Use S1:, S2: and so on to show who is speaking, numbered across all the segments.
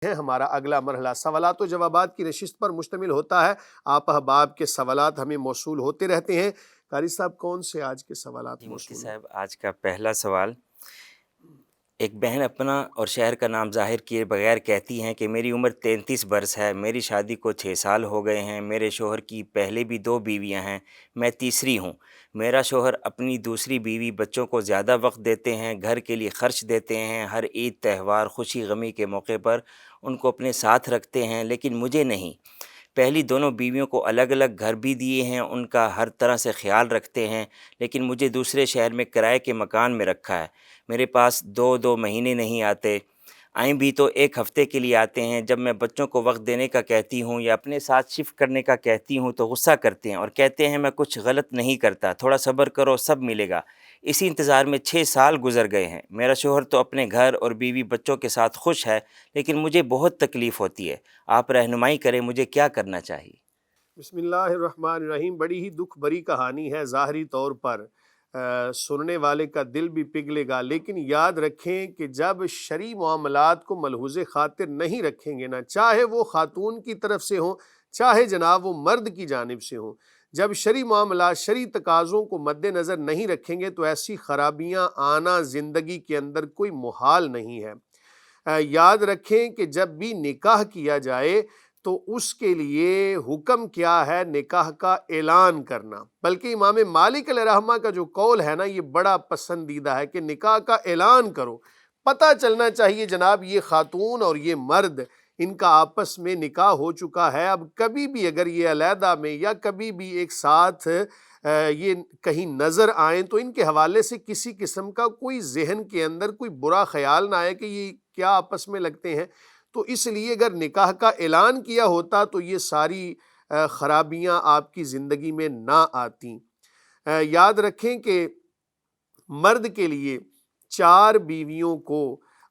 S1: ہیں ہمارا اگلا مرحلہ سوالات و جوابات کی نشست پر مشتمل ہوتا ہے۔ آپ احباب کے سوالات ہمیں موصول ہوتے رہتے ہیں۔ قاری صاحب کون سے آج کے سوالات
S2: جی مفتی
S1: موصول ہیں؟
S2: صاحب، آج کا پہلا سوال، ایک بہن اپنا اور شہر کا نام ظاہر کیے بغیر کہتی ہیں کہ میری عمر 33 برس ہے، میری شادی کو 6 سال ہو گئے ہیں، میرے شوہر کی پہلے بھی 2 بیویاں ہیں، میں تیسری ہوں۔ میرا شوہر اپنی دوسری بیوی بچوں کو زیادہ وقت دیتے ہیں، گھر کے لیے خرچ دیتے ہیں، ہر عید تہوار خوشی غمی کے موقع پر ان کو اپنے ساتھ رکھتے ہیں، لیکن مجھے نہیں۔ پہلی دونوں بیویوں کو الگ الگ گھر بھی دیے ہیں، ان کا ہر طرح سے خیال رکھتے ہیں، لیکن مجھے دوسرے شہر میں کرائے کے مکان میں رکھا ہے۔ میرے پاس 2 مہینے نہیں آتے، آئیں بھی تو 1 ہفتے کے لیے آتے ہیں۔ جب میں بچوں کو وقت دینے کا کہتی ہوں یا اپنے ساتھ شفٹ کرنے کا کہتی ہوں تو غصہ کرتے ہیں اور کہتے ہیں میں کچھ غلط نہیں کرتا، تھوڑا صبر کرو سب ملے گا۔ اسی انتظار میں 6 سال گزر گئے ہیں۔ میرا شوہر تو اپنے گھر اور بیوی بچوں کے ساتھ خوش ہے، لیکن مجھے بہت تکلیف ہوتی ہے۔ آپ رہنمائی کریں، مجھے کیا کرنا چاہیے؟
S1: بسم اللہ الرحمن الرحیم۔ بڑی ہی دکھ بھری کہانی ہے، ظاہری طور پر سننے والے کا دل بھی پگھلے گا، لیکن یاد رکھیں کہ جب شرعی معاملات کو ملحوظ خاطر نہیں رکھیں گے نا، چاہے وہ خاتون کی طرف سے ہوں چاہے جناب وہ مرد کی جانب سے ہوں، جب شرعی معاملات شرعی تقاضوں کو مد نظر نہیں رکھیں گے تو ایسی خرابیاں آنا زندگی کے اندر کوئی محال نہیں ہے۔ یاد رکھیں کہ جب بھی نکاح کیا جائے تو اس کے لیے حکم کیا ہے؟ نکاح کا اعلان کرنا۔ بلکہ امام مالک علیہ رحمہ کا جو قول ہے نا، یہ بڑا پسندیدہ ہے کہ نکاح کا اعلان کرو۔ پتہ چلنا چاہیے جناب یہ خاتون اور یہ مرد ان کا آپس میں نکاح ہو چکا ہے، اب کبھی بھی اگر یہ علیحدہ میں یا کبھی بھی ایک ساتھ یہ کہیں نظر آئیں تو ان کے حوالے سے کسی قسم کا کوئی ذہن کے اندر کوئی برا خیال نہ آئے کہ یہ کیا آپس میں لگتے ہیں۔ تو اس لیے اگر نکاح کا اعلان کیا ہوتا تو یہ ساری خرابیاں آپ کی زندگی میں نہ آتیں۔ یاد رکھیں کہ مرد کے لیے 4 بیویوں کو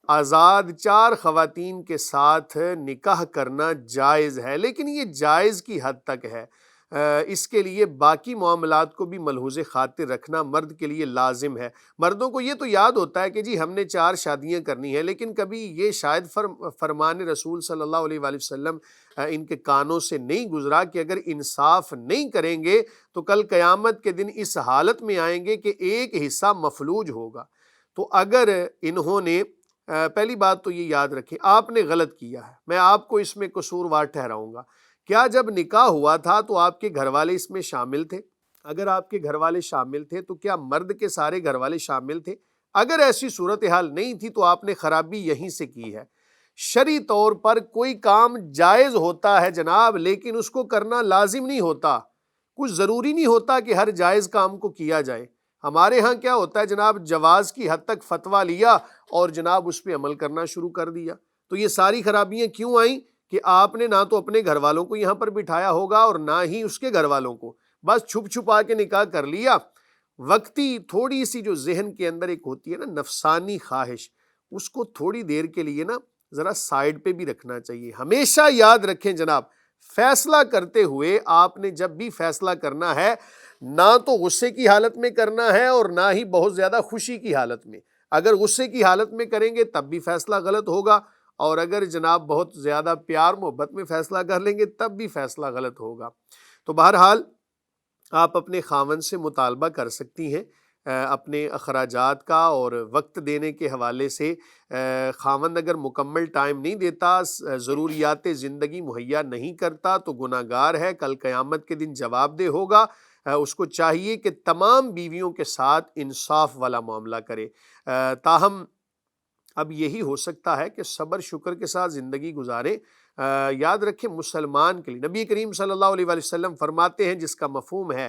S1: آزاد 4 خواتین کے ساتھ نکاح کرنا جائز ہے، لیکن یہ جائز کی حد تک ہے۔ اس کے لیے باقی معاملات کو بھی ملحوظ خاطر رکھنا مرد کے لیے لازم ہے۔ مردوں کو یہ تو یاد ہوتا ہے کہ جی ہم نے 4 شادیاں کرنی ہیں، لیکن کبھی یہ شاید فرمان رسول صلی اللہ علیہ وآلہ وسلم ان کے کانوں سے نہیں گزرا کہ اگر انصاف نہیں کریں گے تو کل قیامت کے دن اس حالت میں آئیں گے کہ ایک حصہ مفلوج ہوگا۔ تو اگر انہوں نے پہلی بات تو یہ یاد رکھیں آپ نے غلط کیا ہے، میں آپ کو اس میں قصوروار ٹھہراؤں گا۔ کیا جب نکاح ہوا تھا تو آپ کے گھر والے اس میں شامل تھے؟ اگر آپ کے گھر والے شامل تھے تو کیا مرد کے سارے گھر والے شامل تھے؟ اگر ایسی صورتحال نہیں تھی تو آپ نے خرابی یہیں سے کی ہے۔ شرعی طور پر کوئی کام جائز ہوتا ہے جناب، لیکن اس کو کرنا لازم نہیں ہوتا۔ کچھ ضروری نہیں ہوتا کہ ہر جائز کام کو کیا جائے۔ ہمارے ہاں کیا ہوتا ہے جناب، جواز کی حد تک فتویٰ لیا اور جناب اس پہ عمل کرنا شروع کر دیا۔ تو یہ ساری خرابیاں کیوں آئیں کہ آپ نے نہ تو اپنے گھر والوں کو یہاں پر بٹھایا ہوگا اور نہ ہی اس کے گھر والوں کو، بس چھپ چھپا کے نکاح کر لیا۔ وقتی تھوڑی سی جو ذہن کے اندر ایک ہوتی ہے نا نفسانی خواہش، اس کو تھوڑی دیر کے لیے نا ذرا سائیڈ پہ بھی رکھنا چاہیے۔ ہمیشہ یاد رکھیں جناب، فیصلہ کرتے ہوئے آپ نے جب بھی فیصلہ کرنا ہے نہ تو غصے کی حالت میں کرنا ہے اور نہ ہی بہت زیادہ خوشی کی حالت میں۔ اگر غصے کی حالت میں کریں گے تب بھی فیصلہ غلط ہوگا، اور اگر جناب بہت زیادہ پیار محبت میں فیصلہ کر لیں گے تب بھی فیصلہ غلط ہوگا۔ تو بہرحال آپ اپنے خاوند سے مطالبہ کر سکتی ہیں اپنے اخراجات کا، اور وقت دینے کے حوالے سے خاوند اگر مکمل ٹائم نہیں دیتا، ضروریات زندگی مہیا نہیں کرتا تو گناہ گار ہے، کل قیامت کے دن جواب دہ ہوگا۔ اس کو چاہیے کہ تمام بیویوں کے ساتھ انصاف والا معاملہ کرے۔ تاہم اب یہی ہو سکتا ہے کہ صبر شکر کے ساتھ زندگی گزاریں۔ یاد رکھیں مسلمان کے لیے نبی کریم صلی اللہ علیہ وآلہ وسلم فرماتے ہیں، جس کا مفہوم ہے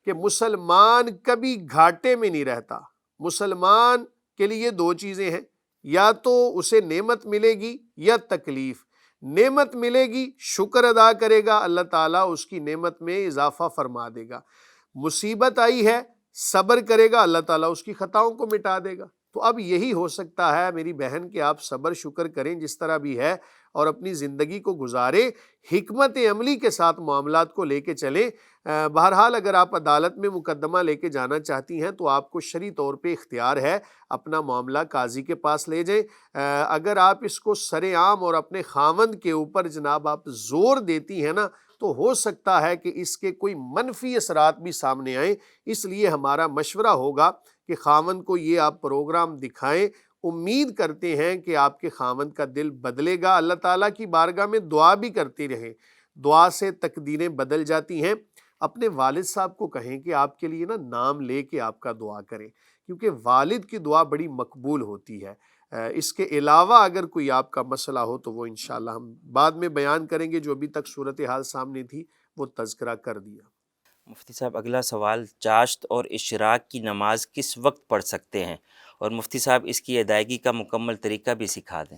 S1: کہ مسلمان کبھی گھاٹے میں نہیں رہتا۔ مسلمان کے لیے 2 چیزیں ہیں، یا تو اسے نعمت ملے گی یا تکلیف۔ نعمت ملے گی شکر ادا کرے گا، اللہ تعالیٰ اس کی نعمت میں اضافہ فرما دے گا۔ مصیبت آئی ہے صبر کرے گا، اللہ تعالیٰ اس کی خطاؤں کو مٹا دے گا۔ تو اب یہی ہو سکتا ہے میری بہن کہ آپ صبر شکر کریں جس طرح بھی ہے اور اپنی زندگی کو گزاریں، حکمت عملی کے ساتھ معاملات کو لے کے چلیں۔ بہرحال اگر آپ عدالت میں مقدمہ لے کے جانا چاہتی ہیں تو آپ کو شرعی طور پہ اختیار ہے، اپنا معاملہ قاضی کے پاس لے جائیں۔ اگر آپ اس کو سرے عام اور اپنے خاوند کے اوپر جناب آپ زور دیتی ہیں نا، تو ہو سکتا ہے کہ اس کے کوئی منفی اثرات بھی سامنے آئیں۔ اس لیے ہمارا مشورہ ہوگا کہ خاوند کو یہ آپ پروگرام دکھائیں۔ امید کرتے ہیں کہ آپ کے خاوند کا دل بدلے گا۔ اللہ تعالیٰ کی بارگاہ میں دعا بھی کرتے رہیں، دعا سے تقدیریں بدل جاتی ہیں۔ اپنے والد صاحب کو کہیں کہ آپ کے لیے نا نام لے کے آپ کا دعا کریں، کیونکہ والد کی دعا بڑی مقبول ہوتی ہے۔ اس کے علاوہ اگر کوئی آپ کا مسئلہ ہو تو وہ انشاءاللہ ہم بعد میں بیان کریں گے، جو ابھی تک صورتحال سامنے تھی وہ تذکرہ کر دیا۔
S2: مفتی صاحب اگلا سوال، چاشت اور اشراق کی نماز کس وقت پڑھ سکتے ہیں، اور مفتی صاحب اس کی ادائیگی کا مکمل طریقہ بھی سکھا دیں۔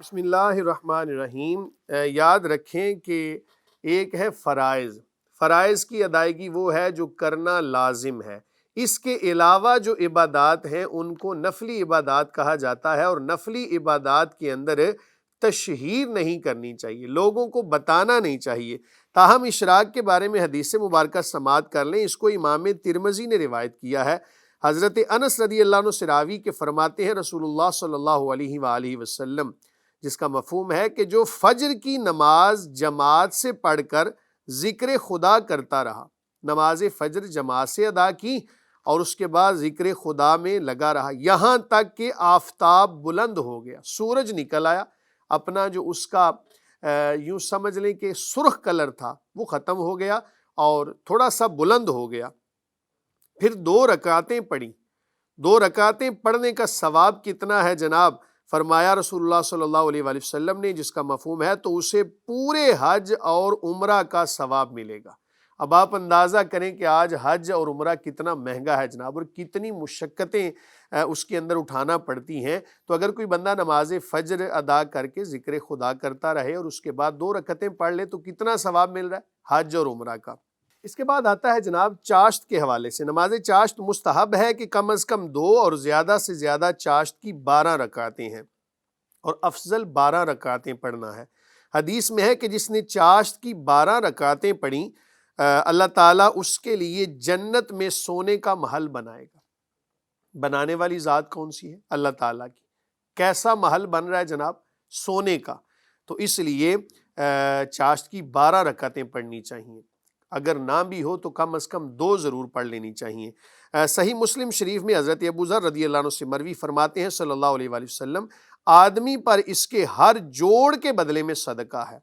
S1: بسم اللہ الرحمن الرحیم۔ یاد رکھیں کہ ایک ہے فرائض، فرائض کی ادائیگی وہ ہے جو کرنا لازم ہے۔ اس کے علاوہ جو عبادات ہیں ان کو نفلی عبادات کہا جاتا ہے، اور نفلی عبادات کے اندر تشہیر نہیں کرنی چاہیے، لوگوں کو بتانا نہیں چاہیے۔ تاہم اشراق کے بارے میں حدیث مبارکہ سماعت کر لیں، اس کو امام ترمذی نے روایت کیا ہے۔ حضرت انس رضی اللہ عنہ سے راوی کے فرماتے ہیں رسول اللہ صلی اللہ علیہ وآلہ وسلم، جس کا مفہوم ہے کہ جو فجر کی نماز جماعت سے پڑھ کر ذکر خدا کرتا رہا، نماز فجر جماعت سے ادا کی اور اس کے بعد ذکر خدا میں لگا رہا یہاں تک کہ آفتاب بلند ہو گیا، سورج نکل آیا، اپنا جو اس کا یوں سمجھ لیں کہ سرخ کلر تھا وہ ختم ہو گیا اور تھوڑا سا بلند ہو گیا، پھر 2 رکعتیں پڑھی۔ 2 رکعتیں پڑھنے کا ثواب کتنا ہے جناب؟ فرمایا رسول اللہ صلی اللہ علیہ وآلہ وسلم نے، جس کا مفہوم ہے تو اسے پورے حج اور عمرہ کا ثواب ملے گا۔ اب آپ اندازہ کریں کہ آج حج اور عمرہ کتنا مہنگا ہے جناب، اور کتنی مشقتیں اس کے اندر اٹھانا پڑتی ہیں۔ تو اگر کوئی بندہ نماز فجر ادا کر کے ذکر خدا کرتا رہے اور اس کے بعد 2 رکعتیں پڑھ لے تو کتنا ثواب مل رہا ہے حج اور عمرہ کا۔ اس کے بعد آتا ہے جناب چاشت کے حوالے سے۔ نماز چاشت مستحب ہے کہ کم از کم 2 اور زیادہ سے زیادہ چاشت کی 12 رکعتیں ہیں، اور افضل 12 رکعتیں پڑھنا ہے۔ حدیث میں ہے کہ جس نے چاشت کی 12 رکعتیں پڑھیں اللہ تعالیٰ اس کے لیے جنت میں سونے کا محل بنائے گا۔ بنانے والی ذات کون سی ہے؟ اللہ تعالیٰ کی۔ کیسا محل بن رہا ہے جناب؟ سونے کا۔ تو اس لیے چاشت کی 12 رکعتیں پڑھنی چاہیے، اگر نہ بھی ہو تو کم از کم 2 ضرور پڑھ لینی چاہیے۔ صحیح مسلم شریف میں حضرت ابو ذر رضی اللہ عنہ سے مروی فرماتے ہیں صلی اللہ علیہ وآلہ وسلم، آدمی پر اس کے ہر جوڑ کے بدلے میں صدقہ ہے،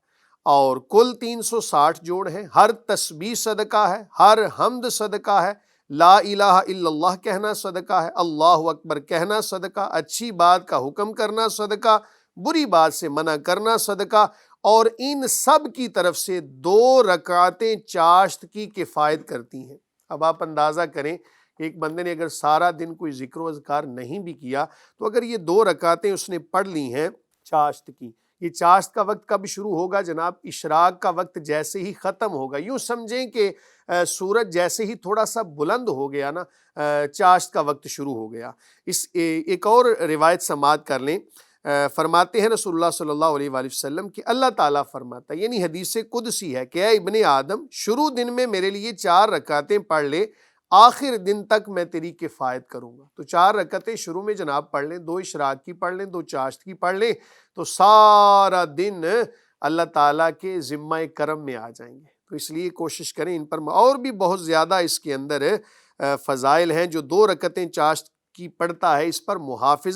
S1: اور کل 360 جوڑ ہیں، ہر تسبیح صدقہ ہے، ہر حمد صدقہ ہے، لا الہ الا اللہ کہنا صدقہ ہے، اللہ اکبر کہنا صدقہ، اچھی بات کا حکم کرنا صدقہ، بری بات سے منع کرنا صدقہ، اور ان سب کی طرف سے 2 رکعتیں چاشت کی کفایت کرتی ہیں۔ اب آپ اندازہ کریں کہ ایک بندے نے اگر سارا دن کوئی ذکر و اذکار نہیں بھی کیا تو اگر یہ 2 رکعتیں اس نے پڑھ لی ہیں چاشت کی، یہ چاشت کا وقت کب شروع ہوگا جناب؟ اشراق کا وقت جیسے ہی ختم ہوگا، یوں سمجھیں کہ سورج جیسے ہی تھوڑا سا بلند ہو گیا نا، چاشت کا وقت شروع ہو گیا۔ ایک اور روایت سماعت کر لیں، فرماتے ہیں رسول اللہ صلی اللہ علیہ وآلہ وسلم کہ اللہ تعالیٰ فرماتا ہے، یعنی حدیث قدسی ہے کہ اے ابن آدم، شروع دن میں میرے لیے 4 رکعتیں پڑھ لے، آخر دن تک میں تیری کفایت کروں گا۔ تو 4 رکعتیں شروع میں جناب پڑھ لیں، 2 اشراق کی پڑھ لیں، 2 چاشت کی پڑھ لیں، تو سارا دن اللہ تعالیٰ کے ذمہ کرم میں آ جائیں گے۔ تو اس لیے کوشش کریں ان پر، اور بھی بہت زیادہ اس کے اندر فضائل ہیں۔ جو 2 رکعتیں چاشت کی پڑھتا ہے اس پر محافظت